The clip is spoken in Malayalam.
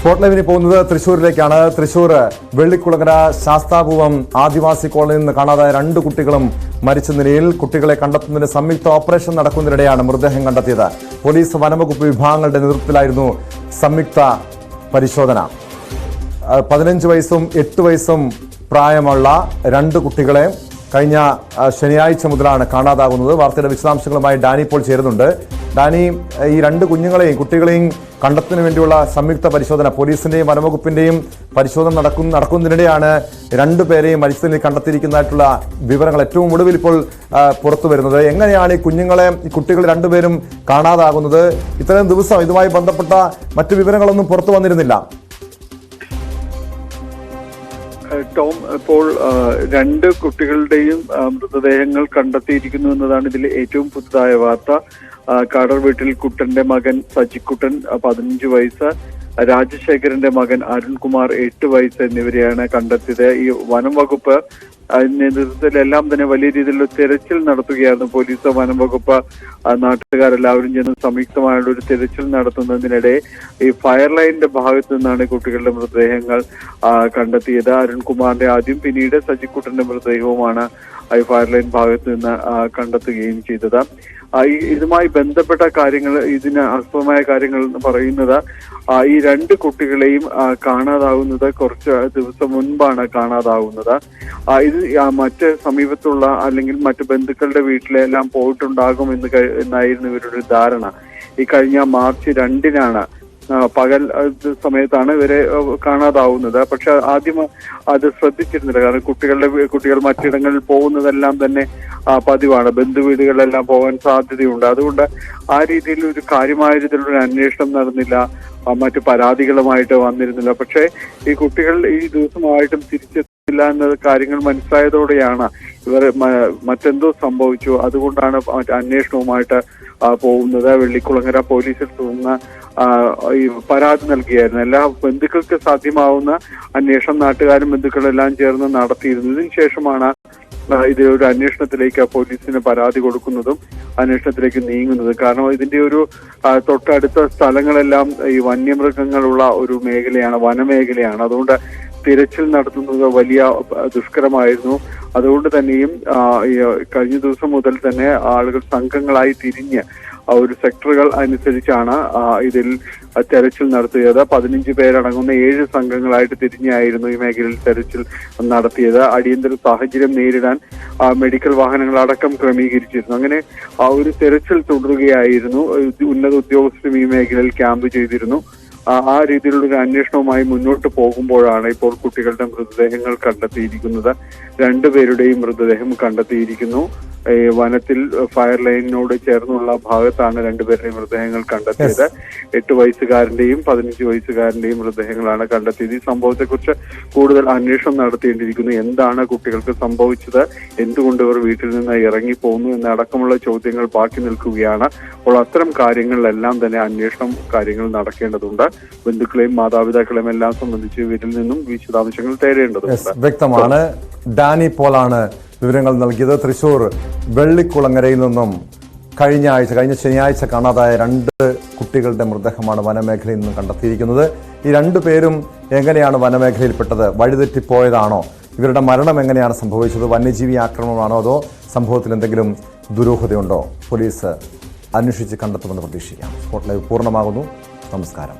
സ്പോട്ട് ലൈവിന് പോകുന്നത് തൃശ്ശൂരിലേക്കാണ്. തൃശ്ശൂർ വെള്ളിക്കുളങ്ങര ശാസ്താപൂവം ആദിവാസി കോളനിയിൽ നിന്ന് കാണാതായ 2 കുട്ടികളും മരിച്ച നിലയിൽ. കുട്ടികളെ കണ്ടെത്തുന്നതിന് സംയുക്ത ഓപ്പറേഷൻ നടക്കുന്നതിനിടെയാണ് മൃതദേഹം കണ്ടെത്തിയത്. പോലീസ് വനംവകുപ്പ് വിഭാഗങ്ങളുടെ നേതൃത്വത്തിലായിരുന്നു സംയുക്ത പരിശോധന. 15 വയസ്സും 8 വയസ്സും പ്രായമുള്ള 2 കുട്ടികളെ കഴിഞ്ഞ ശനിയാഴ്ച മുതലാണ് കാണാതാകുന്നത്. വാർത്തയുടെ വിശദാംശങ്ങളുമായി ഡാനി ഇപ്പോൾ ചേരുന്നുണ്ട്. ഡാനി, ഈ 2 കുഞ്ഞുങ്ങളെയും കുട്ടികളെയും കണ്ടെത്തുന്നതിന് വേണ്ടിയുള്ള സംയുക്ത പരിശോധന, പോലീസിന്റെയും വനംവകുപ്പിന്റെയും പരിശോധന നടക്കുന്നതിനിടെയാണ് 2 പേരെയും മരിച്ച നിലയിൽ കണ്ടെത്തിയിരിക്കുന്നതായിട്ടുള്ള വിവരങ്ങൾ ഏറ്റവും ഒടുവിൽ ഇപ്പോൾ പുറത്തു വരുന്നത്. എങ്ങനെയാണ് ഈ കുട്ടികൾ 2 പേരും കാണാതാകുന്നത്? ഇത്രയും ദിവസം ഇതുമായി ബന്ധപ്പെട്ട മറ്റു വിവരങ്ങളൊന്നും പുറത്തു വന്നിരുന്നില്ല. ടോം, ഇപ്പോൾ 2 കുട്ടികളുടെയും മൃതദേഹങ്ങൾ കണ്ടെത്തിയിരിക്കുന്നു എന്നതാണ് ഇതിൽ ഏറ്റവും പുതുതായ വാർത്ത. കാടർ വീട്ടിൽ കുട്ടന്റെ മകൻ സജിക്കുട്ടൻ 15 വയസ്സ്, രാജശേഖരന്റെ മകൻ അരുൺകുമാർ 8 വയസ്സ് എന്നിവരെയാണ് കണ്ടെത്തിയത്. ഈ വനം വകുപ്പ് നേതൃത്വത്തിലെല്ലാം തന്നെ വലിയ രീതിയിലുള്ള തെരച്ചിൽ നടത്തുകയായിരുന്നു. പോലീസ്, വനം വകുപ്പ്, നാട്ടുകാരെല്ലാവരും ചേർന്ന് സംയുക്തമായുള്ള ഒരു തെരച്ചിൽ നടത്തുന്നതിനിടെ ഈ ഫയർ ലൈനിന്റെ ഭാഗത്തു നിന്നാണ് കുട്ടികളുടെ മൃതദേഹങ്ങൾ കണ്ടെത്തിയത്. അരുൺകുമാറിന്റെ ആദ്യം, പിന്നീട് സജിക്കുട്ടന്റെ മൃതദേഹവുമാണ് ഈ ഫയർ ലൈൻ ഭാഗത്ത് നിന്ന് കണ്ടെത്തുകയും ചെയ്തത്. ഇതുമായി ബന്ധപ്പെട്ട കാര്യങ്ങൾ, ഇതിന് അസ്പദമായ കാര്യങ്ങൾ എന്ന് പറയുന്നത്, ഈ 2 കുട്ടികളെയും കാണാതാവുന്നത് കുറച്ച് ദിവസം മുൻപാണ് കാണാതാവുന്നത്. ഇത് മറ്റ് സമീപത്തുള്ള അല്ലെങ്കിൽ മറ്റ് ബന്ധുക്കളുടെ വീട്ടിലെല്ലാം പോയിട്ടുണ്ടാകും എന്നായിരുന്നു ഇവരുടെ ധാരണ. ഈ കഴിഞ്ഞ മാർച്ച് 2-നാണ് പകൽ സമയത്താണ് ഇവരെ കാണാതാവുന്നത്. പക്ഷെ ആദ്യം അത് ശ്രദ്ധിച്ചിരുന്നില്ല. കാരണം കുട്ടികൾ മറ്റിടങ്ങളിൽ പോകുന്നതെല്ലാം തന്നെ പതിവാണ്. ബന്ധുവീടുകളിലെല്ലാം പോകാൻ സാധ്യതയുണ്ട്. അതുകൊണ്ട് ആ രീതിയിൽ ഒരു കാര്യമായ രീതിയിലുള്ള അന്വേഷണം നടന്നില്ല. മറ്റു പരാതികളുമായിട്ട് വന്നിരുന്നില്ല. പക്ഷേ ഈ കുട്ടികൾ ഈ ദിവസമായിട്ടും തിരിച്ചെത്തില്ല എന്ന കാര്യങ്ങൾ മനസ്സിലായതോടെയാണ് ഇവർ മറ്റെന്തോ സംഭവിച്ചു, അതുകൊണ്ടാണ് അന്വേഷണവുമായിട്ട് പോകുന്നത്. വെള്ളിക്കുളങ്ങര പോലീസിൽ തുടർന്ന് ഈ പരാതി നൽകിയായിരുന്നു. എല്ലാ ബന്ധുക്കൾക്ക് സാധ്യമാവുന്ന അന്വേഷണം നാട്ടുകാരും ബന്ധുക്കളെല്ലാം ചേർന്ന് നടത്തിയിരുന്നു. ഇതിനു ശേഷമാണ് ഇത് ഒരു അന്വേഷണത്തിലേക്ക് പോലീസിന് പരാതി കൊടുക്കുന്നതും അന്വേഷണത്തിലേക്ക് നീങ്ങുന്നത്. കാരണം ഇതിന്റെ ഒരു തൊട്ടടുത്ത സ്ഥലങ്ങളെല്ലാം ഈ വന്യമൃഗങ്ങളുള്ള ഒരു മേഖലയാണ്, വനമേഖലയാണ്. അതുകൊണ്ട് തിരച്ചിൽ നടത്തുന്നത് വലിയ ദുഷ്കരമായിരുന്നു. അതുകൊണ്ട് തന്നെയും കഴിഞ്ഞ ദിവസം മുതൽ തന്നെ ആളുകൾ സംഘങ്ങളായി തിരിഞ്ഞ് ഒരു സെക്ടറുകൾ അനുസരിച്ചാണ് ഇതിൽ തെരച്ചിൽ നടത്തിയത്. 15 പേരടങ്ങുന്ന 7 സംഘങ്ങളായിട്ട് തിരിഞ്ഞായിരുന്നു ഈ മേഖലയിൽ തെരച്ചിൽ നടത്തിയത്. അടിയന്തര സാഹചര്യം നേരിടാൻ മെഡിക്കൽ വാഹനങ്ങളടക്കം ക്രമീകരിച്ചിരുന്നു. അങ്ങനെ ഒരു തെരച്ചിൽ തുടരുകയായിരുന്നു. ഉന്നത ഉദ്യോഗസ്ഥരും ഈ മേഖലയിൽ ക്യാമ്പ് ചെയ്തിരുന്നു. ആ രീതിയിലുള്ള ഒരു അന്വേഷണവുമായി മുന്നോട്ട് പോകുമ്പോഴാണ് ഇപ്പോൾ കുട്ടികളുടെ മൃതദേഹങ്ങൾ കണ്ടെത്തിയിരിക്കുന്നത്. 2 പേരുടെയും മൃതദേഹം കണ്ടെത്തിയിരിക്കുന്നു. വനത്തിൽ ഫയർ ലൈനിനോട് ചേർന്നുള്ള ഭാഗത്താണ് 2 പേരുടെയും മൃതദേഹങ്ങൾ കണ്ടെത്തിയത്. 8 വയസ്സുകാരന്റെയും 15 വയസ്സുകാരന്റെയും മൃതദേഹങ്ങളാണ് കണ്ടെത്തിയത്. ഈ സംഭവത്തെക്കുറിച്ച് കൂടുതൽ അന്വേഷണം നടത്തേണ്ടിയിരിക്കുന്നു. എന്താണ് കുട്ടികൾക്ക് സംഭവിച്ചത്, എന്തുകൊണ്ട് ഇവർ വീട്ടിൽ നിന്ന് ഇറങ്ങിപ്പോകുന്നു എന്നടക്കമുള്ള ചോദ്യങ്ങൾ ബാക്കി നിൽക്കുകയാണ്. അപ്പോൾ അത്തരം കാര്യങ്ങളിലെല്ലാം തന്നെ അന്വേഷണം കാര്യങ്ങൾ നടക്കേണ്ടതുണ്ട്. ബന്ധുക്കളെയും മാതാപിതാക്കളെയും എല്ലാം സംബന്ധിച്ച് ഇവരിൽ നിന്നും വിശദാംശങ്ങൾ തേടേണ്ടതുണ്ട്. വ്യക്തമാണ്. ഡാനി പോളാണ് വിവരങ്ങൾ നൽകിയത്. തൃശ്ശൂർ വെള്ളിക്കുളങ്ങരയിൽ നിന്നും കഴിഞ്ഞ ശനിയാഴ്ച കാണാതായ 2 കുട്ടികളുടെ മൃതദേഹമാണ് വനമേഖലയിൽ നിന്നും കണ്ടെത്തിയിരിക്കുന്നത്. ഈ 2 പേരും എങ്ങനെയാണ് വനമേഖലയിൽപ്പെട്ടത്? വഴിതെറ്റിപ്പോയതാണോ? ഇവരുടെ മരണം എങ്ങനെയാണ് സംഭവിച്ചത്? വന്യജീവി ആക്രമണമാണോ, അതോ സംഭവത്തിൽ എന്തെങ്കിലും ദുരൂഹതയുണ്ടോ? പോലീസ് അന്വേഷിച്ച് കണ്ടെത്തുമെന്ന് പ്രതീക്ഷിക്കാം. സ്പോട്ട് ലൈവ് പൂർണ്ണമാകുന്നു. നമസ്കാരം.